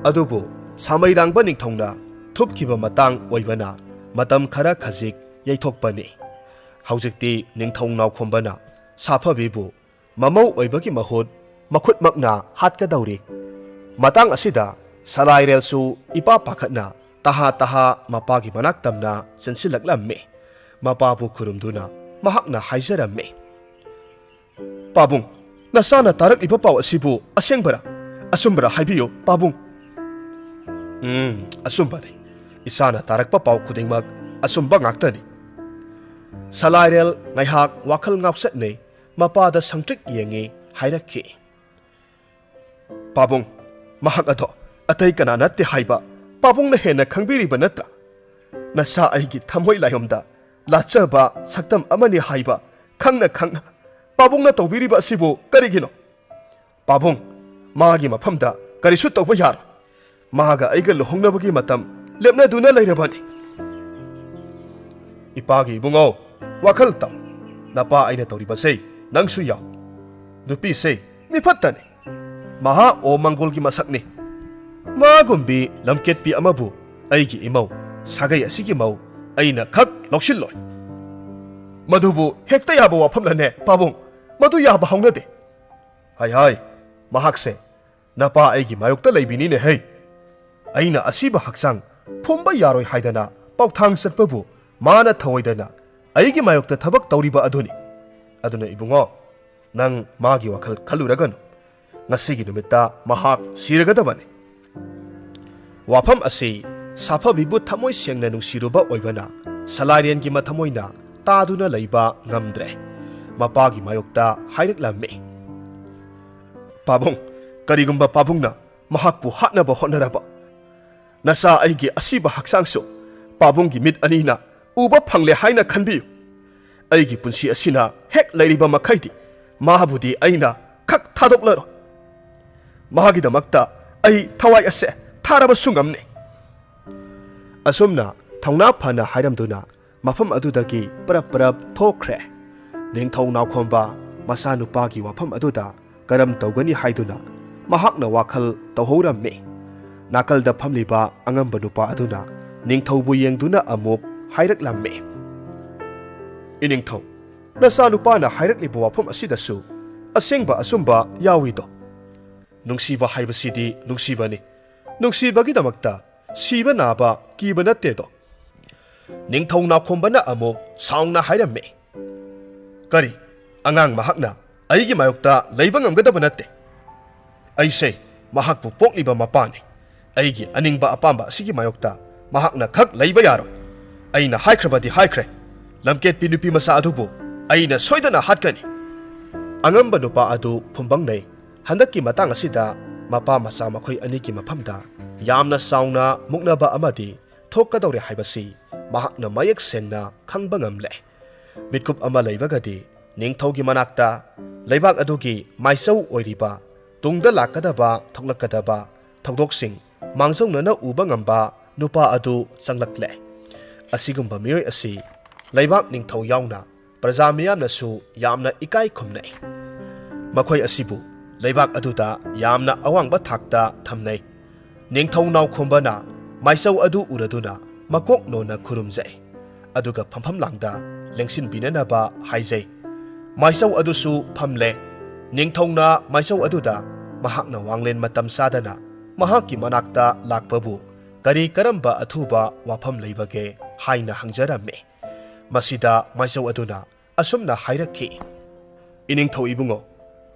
[SPEAKER 1] adubu samairangba ningthongna thupkhiba matang oibana matam khara khajik yaithokpani haujikti ningthong naukhomba Saphabibu mamau oibagi mahut makhutmakna hatkadauri matang asida salairelsu ipa pakhatna taha mapagi manaktamna chansilaklammi mapabu khurumduna mahakna haijaramme pabung nasana tarakliba paw asibu asengbara asumbara haibiyo pabung asumbare isana tarakpa paw khudingmak asumba ngaktani salairel ngaihak wakhal ngausatne mapada sangtrik yengi hairakhi Pabung, mahak ato, atay ka na natte haiba, pabung na hena kangbiriba natra. Nasa aigi tamoy layomda, lachaba saktam amani haiba, kang na, pabung na tawbiriba asibu karigino. Pabung, magi mapamda, karisut tawba yara. Maga aiga lohong na bagi matam, lepna duna layrabani. Ipagi bungaw, wakal taw, napa ay na tawriba say, nang suyaw. Nupi say, mipatani. Maha o manggol ki masak ni. Magumbi lamket pi amabu, aigi imaw, sagay asigi maw, ay na kag loksilloy. Madubu hekta yaba wapam na ne, pabung, madu yaba hong na de. Hay, mahakse, napa aigi mayokta laybini ne hey. Ay na asiba haksang, pumba yaroy haydana, pautang satpabu, mana tawaydana, aigi mayokta tabak tawriba aduni. Aduna ibungo, nang magi wakal kaluragano. Ngasigi numita mahak siragadabani. Wapam asi Saphabibu thamoy sengna nungsiruba oibana salarian gi mathamoyna taduna leiba ngamdre mapagi mayokta hairaklammi. Pabung karigumba pabungna mahakpu hatnaba hotnaraba nasa aigi asiba haksangso pabunggi mit anina uba phangle haina khanbiyu. Aigi punsi asina hek leiriba makhaidi mahabudi aina khak thadoklaro. Mahagidamakta ay thawai ase tharaba sungamni. Asumna thongna phana hairamduna mafam adudagi parap thokre. Ningthau nawkhomba masanupagi wafam aduda karam tawgani haiduna mahakna wakhal tawhorammi. Nakalda phamliba angamba nupa aduna ningthaubu yengduna amuk hairaklammi. Iningthau nasanupana hairakliba wafam asidasu asengba asumba yawido. Nungsiba haibasidi nungsibani. Nungsibagidamagta siba naba kiba nattedo. Ningthau nawkhombana amuk saungna hairammi. Kari angang mahakna aigi mayokta leiba ngamgadaba natte. Aise mahakpu pokliba mapani. Aigi aningba apamba asigi mayokta mahakna khak leiba yaro. Aina haikrabadi haikre. Lamket pinupi masa adubu aina soidana hatkani. Angamba nupa adu pumbangnay. Handaki matang asida mapa masa makhoi aniki maphamda yamna sauna muknaba amadi thokadawre haibasi mahakna mayek sengna khangba ngamle. Mitkup ama leibagadi ningthaugi manakta leibak adugi maisau oiriba tungda lakadaba thoklakadaba thokdoksing mangjaunana uba ngamba nupa adu changlakle. Asigumba miyoi asi leibak ningthau yauna praja miyamnasu yamna ikai khumnai. Makhoi asibu leibak aduda yamna awangba thakta thamnai. Ningthau nawkhombana maisau adu uraduna makok nona khurumjai. Aduga phampham langda lengsin binanaba haijai. Maisau adusu phamle. Ningthauna maisau aduda mahakna wanglen matam sadana mahaki manakta lakpabu kari karamba athuba wafam leibage haina hangjarame. Masida maisau aduna asumna hairakhi. Iningthau ibungo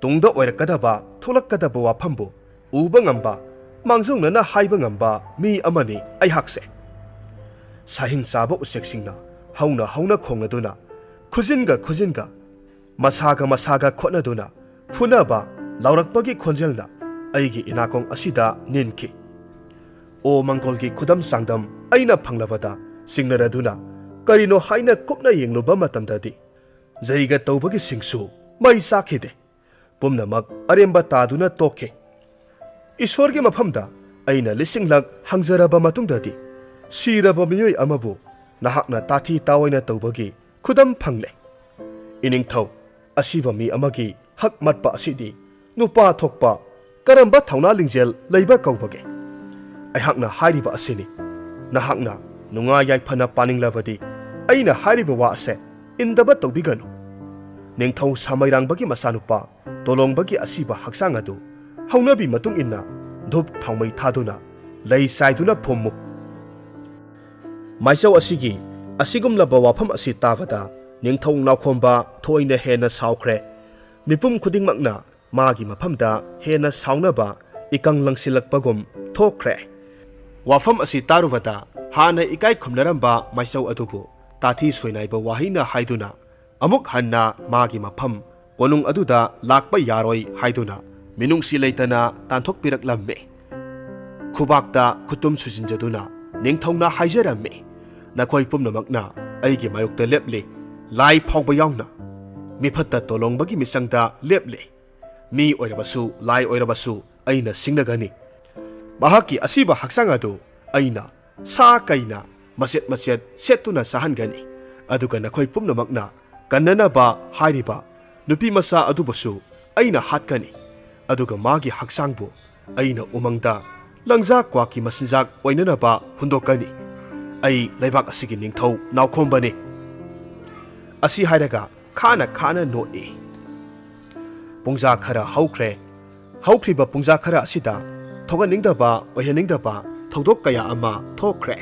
[SPEAKER 1] tungda oirakadaba tholakkadaba wafambu uba ngamba mangjaunana haiba ngamba mi amani aihakse. Sahing saba useksingna hauna khongladuna khujinga masaga khotnaduna phunaba laurakpagi khonjelna aigi inakong asida ninki. O mangkolgi khudam sangdam aina phanglabada singnaraduna karino haina kupna yengluba matamdadi jaiga tawbagi singsu mai sakhide. Pumnamak aremba taduna tokhe. Ishwargi mafamda aina lisinglak hangjaraba matungdadi siraba miyoi amabu nahakna tathi tawaina tawbagi khudam phangle. Iningthau asiba mi amagi hak matpa asidi nupa thokpa karamba thauna lingjel leiba kaubage. Aihakna hairiba asini nahakna nunga yaifana paninglabadi aina hairiba wa ase indaba tawbiganu. Ningthau samairangbagi masanupa tolongbagi asiba haksang adu haunabi matung inna dhup thaumai thaduna lei saiduna phommu. Maisau asigi asigumlaba wafam asi tabada ningthau nawkhomba thoina hena saukre. Mipum khudingmakna magi mafamda hena saunaba ikang langsilakpagum thokre. Wafam asi taruvada hana ikai khumnaramba maisau adubu tathi soinaiba wahina haiduna amuk hanna magi mafam konung aduda lakpa yaroi haiduna minungsi leitana tanthok piraklammi khubakta khutum sujinjaduna ningthongna haijarammi nakhoi pumnamakna aigi mayokta lepli lai phawba yauna mifatta tolongbagi misangda lepli mi oirabasu lai oirabasu aina singnagani mahaki asiba haksang adu aina sa kaina maset maset setuna sahangani aduga nakhoi pumnamakna kannanaba hairiba nupi masa adubasu aina hatkani aduga magi haksangbu aina umangda langja kwaki masinjak oinanaba hundokani ai leibak asigi ningthau nawkhombani asi hairaga khana noi pungja khara haukhriba pungja khara asida thoganingdaba oheningdaba thodok kaya ama thokre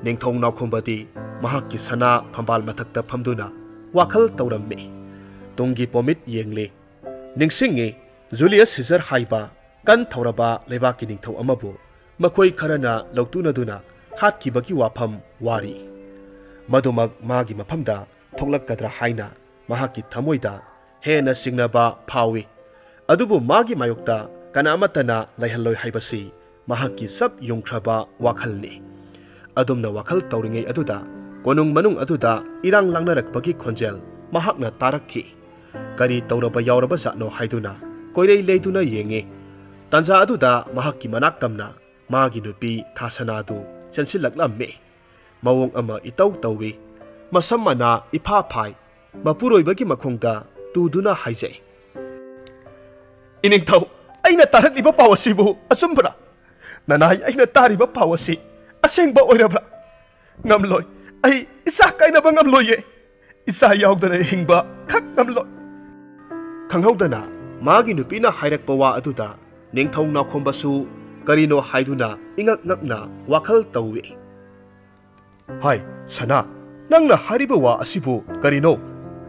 [SPEAKER 1] ningthau nawkhombadi mahakki sana phambal mathakta phamduna wakhal taurammi tungi pomit yengle ningsingi Julius Caesar haiba kan thauraba leibaki ningthau amabu makhoi kharana lautunaduna hatkibaki wafam wari madumak magi maphamda thoklakadra haina mahaki thamoida hena singnaba phawi adubu magi mayokta kanamatana laihalloi haibasi mahaki sab yungkhraba wakhalni adumna wakhal tauringai aduda konung manung aduda irang langnarakbagi khonjel mahakna tarakhi kari tauraba yauraba jatno haiduna koirei leiduna yenge tanja aduda mahakki manaktamna magi nupi thasanadu chansilaklamme mawong ama itau tawi masammana ipha phai mapuroibagi makhongda tuduna haijai iningthau aina tarakliba pawasibu asumbra nanai aina tariba pawasi asengba oirabra ngamloi ai isa kaina ba ngamloye isa yaudana hingba khak ngamloi khanghaudana magi nupina hairakpa wa aduda ningthau nawkhombasu karino haiduna ingak ngakna wakhal tawi hai sana nangna hariba wa asibu karino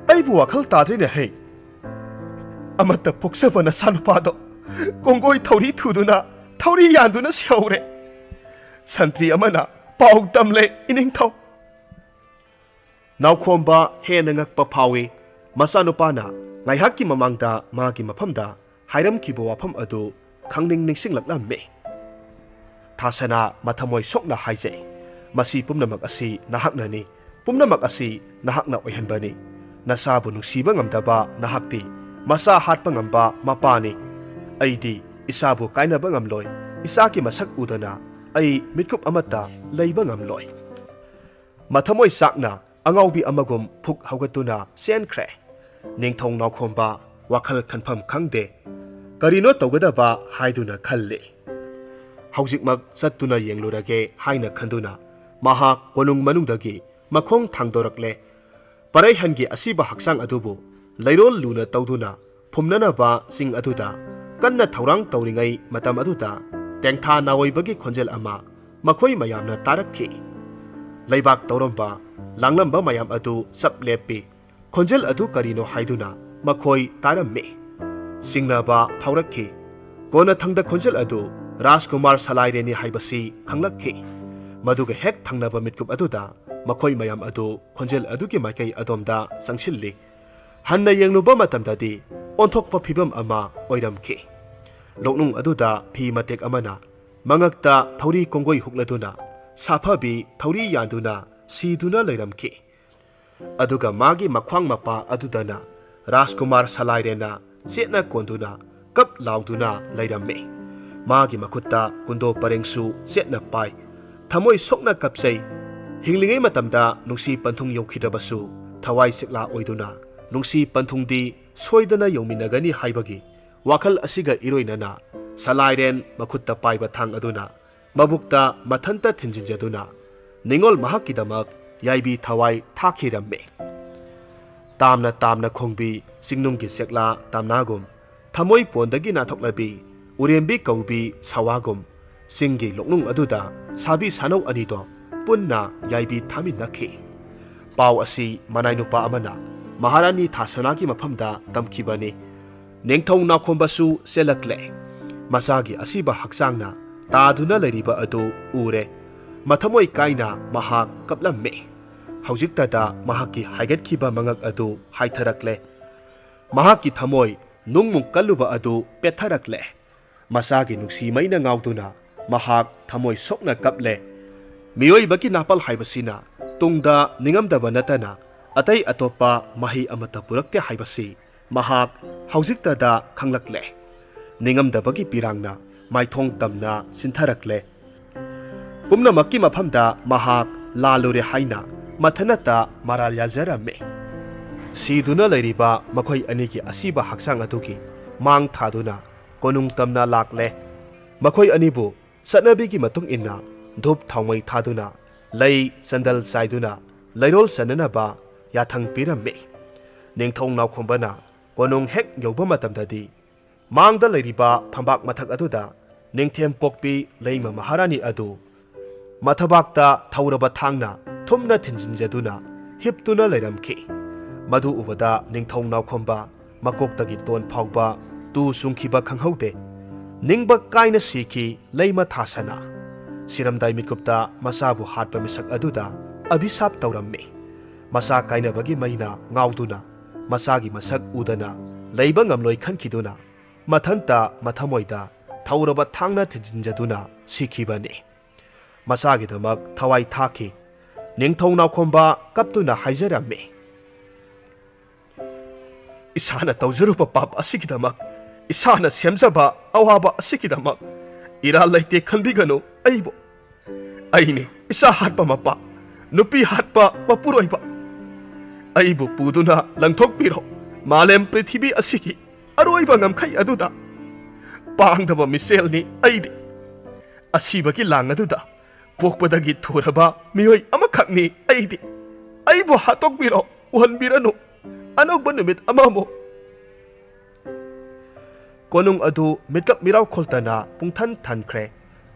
[SPEAKER 1] aibu wakhal tadrine he amata poksabana sanupado kongoi thauri thuduna thauri yanduna siaure santri amana pau tamle iningthau nawkhomba hena ngakpa phawi masanupana ngaihakki mamangda magi maphamda hairamkiba wafam adu khangning ningsinglaklamme thasana mathamoi sokna haijai masi pumnamak asi nahaknani pumnamak asi nahakna oihanbani nasabu nungsiba ngamdaba nahakti masa hatpa ngamba mapani aidi isabu kainaba ngamloi isaki masak udana ai mitkup amata leiba ngamloi mathamoi sakna angaubi amagum phuk haugatuna senkhre ningthong nawkhomba wakhal khanpham khangde karino tawgadaba haiduna khalle haujikmak chattuna yenglurage haina khanduna maha konung manungdagi makhong thangdorakle parai hangi asiba haksang adubu leirol luna tawduna phumnanaba sing aduda kanna thaurang tawringai matam aduda tengtha nawoibagi khonjel ama makhoi mayamna tarakhi leibak tawromba langlamba mayam adu saplepi khonjel adu karino haiduna makhoi taramme singnaba phaurakhi kona thangda khonjel adu Rajkumar salaireni haibasi khanglakhi maduga hek thangnaba mitkup aduda makhoi mayam adu khonjel adugi maikai adomda sangsilli hanna yengluba matamdadi onthokpa phibam ama oiramkhi loknung aduda phi matek amana mangakta thauri kongoi hukladuna saphabi thauri yanduna siduna leiramkhi aduga magi makhwang mapa adudana Rajkumar salairena chetna konduna kap lauduna leiramme magi makutta kundo parengsu chetna pai thamoi sokna kapsei hinglingai matamda nungsi panthung yaukhirabasu thawai sikla oiduna nungsi panthungdi soidana yauminagani haibagi wakhal asiga iroinana salairen makutta paiba thang aduna mabukta mathanta thinjinjaduna ningol mahakkidamak yaibi thawai thakiramme tamna khongbi singnunggi sekla tamnagum thamoi pondagi nathoklabi urembi kaubi sawagum singi loknung aduda sabi sanau anido punna yaibi thaminakhi pau asi manai nupa amana maharani thasanagi maphamda tamkhibani nengthong nakhombasu selakle masagi asiba haksangna taduna leriba adu ure mathamoi kaina mahak kaplamme haujiktada mahaki haigatkhiba mangak adu haitharakle mahaki thamoi ꯅꯨꯡꯃꯨꯛ ꯀꯜꯂꯨꯕ ꯑꯗꯨ ꯄꯦꯠꯊꯔꯛꯂꯦ ꯃꯁꯥꯒꯤ ꯅꯨꯡꯁꯤ ꯃꯩꯅ ꯉꯥꯎꯗꯨꯅ ꯃꯍꯥꯛ ꯊꯃꯣꯏ ꯁꯣꯛꯅ ꯀꯞꯂꯦ ꯃꯤꯑꯣꯏꯕꯒꯤ ꯅꯥꯄꯜ ꯍꯥꯏꯕꯁꯤꯅ ꯇꯨꯡꯗ ꯅꯤꯡꯉꯝꯗꯕ ꯅꯠꯇꯅ ꯑꯇꯩ ꯑꯇꯣꯞꯄ ꯃꯍꯩ ꯑꯃꯠꯇ ꯄꯨꯔꯛꯇꯦ ꯍꯥꯏꯕꯁꯤ ꯃꯍꯥꯛ ꯍꯧꯖꯤꯛꯇꯗ ꯈꯪꯂꯛꯂꯦ ꯅꯤꯡꯉꯝꯗꯕꯒꯤ ꯄꯤꯔꯥꯡꯅ ꯃꯥꯏꯊꯣꯡ ꯇꯝꯅ ꯆꯤꯟꯊꯔꯛꯂꯦ ꯄꯨꯝꯅꯃꯛꯀꯤ ꯃꯐꯝꯗ ꯃꯍꯥꯛ ꯂꯥꯜꯂꯨꯔꯦ ꯍꯥꯏꯅ ꯃꯊꯟꯇ ꯃꯔꯥꯜ ꯌꯥꯖꯔꯝꯃꯤ ꯁꯤꯗꯨꯅ ꯂꯩꯔꯤꯕ ꯃꯈꯣꯏ ꯑꯅꯤꯒꯤ ꯑꯁꯤꯕ ꯍꯛꯆꯥꯡ ꯑꯗꯨꯒꯤ ꯃꯥꯡ ꯊꯥꯗꯨꯅ ꯀꯣꯅꯨꯡ ꯇꯝꯅ ꯂꯥꯛꯂꯦ ꯃꯈꯣꯏ ꯑꯅꯤꯕꯨ ꯆꯠꯅꯕꯤꯒꯤ ꯃꯇꯨꯡ ꯏꯟꯅ ꯙꯨꯞ ꯊꯥꯎꯃꯩ ꯊꯥꯗꯨꯅ ꯂꯩ ꯆꯟꯗꯜ ꯆꯥꯏꯗꯨꯅ ꯂꯩꯔꯣꯜ ꯆꯟꯅꯅꯕ ꯌꯥꯊꯪ ꯄꯤꯔꯝꯃꯤ ꯅꯤꯡꯊꯧ ꯅꯥꯎꯈꯣꯝꯕꯅ ꯀꯣꯅꯨꯡ ꯍꯦꯛ ꯌꯧꯕ ꯃꯇꯝꯗꯗꯤ ꯃꯥꯡꯗ ꯂꯩꯔꯤꯕ ꯐꯝꯕꯥꯛ ꯃꯊꯛ ꯑꯗꯨꯗ ꯅꯤꯡꯊꯦꯝ ꯄꯣꯛꯄꯤ ꯂꯩꯃ ꯃꯍꯥꯔꯥꯅꯤ ꯑꯗꯨ ꯃꯊꯕꯥꯛꯇ ꯊꯧꯔꯕ ꯊꯥꯡꯅ ꯊꯨꯝꯅ ꯊꯤꯟꯖꯤꯟꯖꯗꯨꯅ ꯍꯤꯞꯇꯨꯅ ꯂꯩꯔꯝꯈꯤ ꯃꯗꯨ ꯎꯕꯗ ꯅꯤꯡꯊꯧ ꯅꯥꯎꯈꯣꯝꯕ ꯃꯀꯣꯛꯇꯒꯤ ꯇꯣꯟ ꯐꯥꯎꯕ ꯇꯨ ꯆꯨꯡꯈꯤꯕ ꯈꯪꯍꯧꯗꯦ ꯅꯤꯡꯕ ꯀꯥꯏꯅ ꯁꯤꯈꯤ ꯂꯩꯃ ꯊꯥꯁꯅ ꯁꯤꯔꯝꯗꯥꯏ ꯃꯤꯀꯨꯞꯇ ꯃꯆꯥꯕꯨ ꯍꯥꯠꯄ ꯃꯤꯁꯛ ꯑꯗꯨꯗ ꯑꯚꯤꯁꯥꯞ ꯇꯧꯔꯝꯃꯤ ꯃꯆꯥ ꯀꯥꯏꯅꯕꯒꯤ ꯃꯩꯅ ꯉꯥꯎꯗꯨꯅ ꯃꯆꯥꯒꯤ ꯃꯁꯛ ꯎꯗꯅ ꯂꯩꯕ ꯉꯝꯂꯣꯏ ꯈꯟꯈꯤꯗꯨꯅ ꯃꯊꯟꯇ ꯃꯊꯃꯣꯏꯗ ꯊꯧꯔꯕ ꯊꯥꯡꯅ ꯊꯤꯟꯖꯤꯟꯖꯗꯨꯅ ꯁꯤꯈꯤꯕꯅꯤ ꯃꯆꯥꯒꯤꯗꯃꯛ ꯊꯋꯥꯏ ꯊꯥꯈꯤ ꯅꯤꯡꯊꯧ ꯅꯥꯎꯈꯣꯝꯕ ꯀꯞꯇꯨꯅ ꯍꯥꯏꯖꯔꯝꯃꯤ ꯏꯁꯥꯅ ꯇꯧꯖꯔꯨꯕ ꯄꯥꯞ ꯑꯁꯤꯒꯤꯗꯃꯛ ꯏꯁꯥꯅ ꯁꯦꯝꯖꯕ ꯑꯋꯥꯕ ꯑꯁꯤꯒꯤꯗꯃꯛ ꯏꯔꯥꯜ ꯂꯩꯇꯦ ꯈꯟꯕꯤꯒꯅꯨ ꯑꯩꯕꯨ ꯑꯩꯅꯤ ꯏꯁꯥ ꯍꯥꯠꯄ ꯃꯄꯥ ꯅꯨꯄꯤ ꯍꯥꯠꯄ ꯃꯄꯨꯔꯣꯏꯕ ꯑꯩꯕꯨ ꯄꯨꯗꯨꯅ ꯂꯪꯊꯣꯛꯄꯤꯔꯣ ꯃꯥꯂꯦꯝ ꯄ꯭ꯔꯤꯊꯤꯕꯤ ꯑꯁꯤꯒꯤ ꯑꯔꯣꯏꯕ ꯉꯝꯈꯩ ꯑꯗꯨꯗ ꯄꯥꯡꯗꯕ ꯃꯤꯁꯦꯜꯅꯤ ꯑꯩꯗꯤ ꯑꯁꯤꯕꯒꯤ ꯂꯥꯡ ꯑꯗꯨꯗ ꯄꯣꯛꯄꯗꯒꯤ ꯊꯨꯔꯕ ꯃꯤꯑꯣꯏ ꯑꯃꯈꯛꯅꯤ ꯑꯩꯗꯤ ꯑꯩꯕꯨ ꯍꯥꯠꯇꯣꯛꯄꯤꯔꯣ ꯎꯍꯟꯕꯤꯔꯅꯨ ꯑꯅꯧꯕ ꯅꯨꯃꯤꯠ ꯑꯃꯃꯨꯛ ꯀꯣꯅꯨꯡ ꯑꯗꯨ ꯃꯤꯠꯀꯞ ꯃꯤꯔꯥꯎꯈꯣꯜꯇꯅ ꯄꯨꯡꯊꯟ ꯊꯟꯈ꯭ꯔꯦ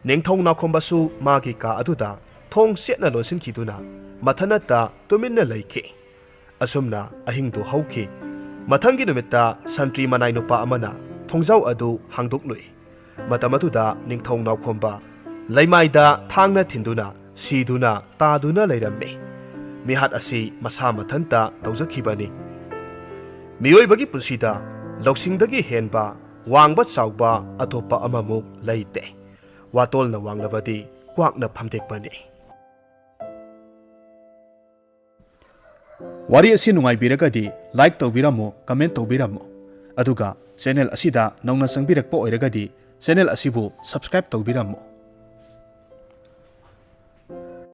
[SPEAKER 1] ꯅꯤꯡꯊꯧ ꯅꯥꯎꯈꯣꯝꯕꯁꯨ ꯃꯥꯒꯤ ꯀꯥ ꯑꯗꯨꯗ ꯊꯣꯡ ꯆꯦꯠꯅ ꯂꯣꯟꯁꯤꯟꯈꯤꯗꯨꯅ ꯃꯊꯟꯇ ꯇꯨꯃꯤꯟꯅ ꯂꯩꯈꯤ ꯑꯁꯨꯝꯅ ꯑꯍꯤꯡꯗꯨ ꯍꯧꯈꯤ ꯃꯊꯪꯒꯤ ꯅꯨꯃꯤꯠꯇ ꯁꯟꯇ꯭ꯔꯤ ꯃꯅꯥꯏ ꯅꯨꯄꯥ ꯑꯃꯅ ꯊꯣꯡꯖꯥꯎ ꯑꯗꯨ ꯍꯥꯡꯗꯣꯛꯂꯨꯏ ꯃꯇꯝ ꯑꯗꯨꯗ ꯅꯤꯡꯊꯧ ꯅꯥꯎꯈꯣꯝꯕ ꯂꯩꯃꯥꯏꯗ ꯊꯥꯡꯅ ꯊꯤꯟꯗꯨꯅ ꯁꯤꯗꯨꯅ ꯇꯥꯗꯨꯅ ꯂꯩꯔꯝꯃꯤ ꯃꯤꯍꯥꯠ ꯑꯁꯤ ꯃꯁꯥ ꯃꯊꯟꯇ ꯇꯧꯖꯈꯤꯕꯅꯤ ꯃꯤꯑꯣꯏꯕꯒꯤ ꯄꯨꯟꯁꯤꯗ ꯂꯧꯁꯤꯡꯗꯒꯤ ꯍꯦꯟꯕ ꯋꯥꯡꯕ ꯆꯥꯎꯕ ꯑꯇꯣꯞꯄ ꯑꯃꯃꯨꯛ ꯂꯩꯇꯦ ꯋꯥꯇꯣꯜꯅ ꯋꯥꯡꯂꯕꯗꯤ ꯀ꯭ꯋꯥꯛꯅ ꯐꯝꯇꯦꯛꯄꯅꯤ ꯋꯥꯔꯤ ꯑꯁꯤ ꯅꯨꯡꯉꯥꯏꯕꯤꯔꯒꯗꯤ ꯂꯥꯏꯛ ꯇꯧꯕꯤꯔꯝꯃꯨ ꯀꯃꯦꯟ ꯇꯧꯕꯤꯔꯝꯃꯨ ꯑꯗꯨꯒ ꯆꯦꯅꯦꯜ ꯑꯁꯤꯗ ꯅꯧꯅ ꯆꯪꯕꯤꯔꯛꯄ ꯑꯣꯏꯔꯒꯗꯤ ꯆꯦꯅꯦꯜ ꯑꯁꯤꯕꯨ ꯁꯕꯁꯀ꯭ꯔꯥꯏꯕ ꯇꯧꯕꯤꯔꯝꯃꯨ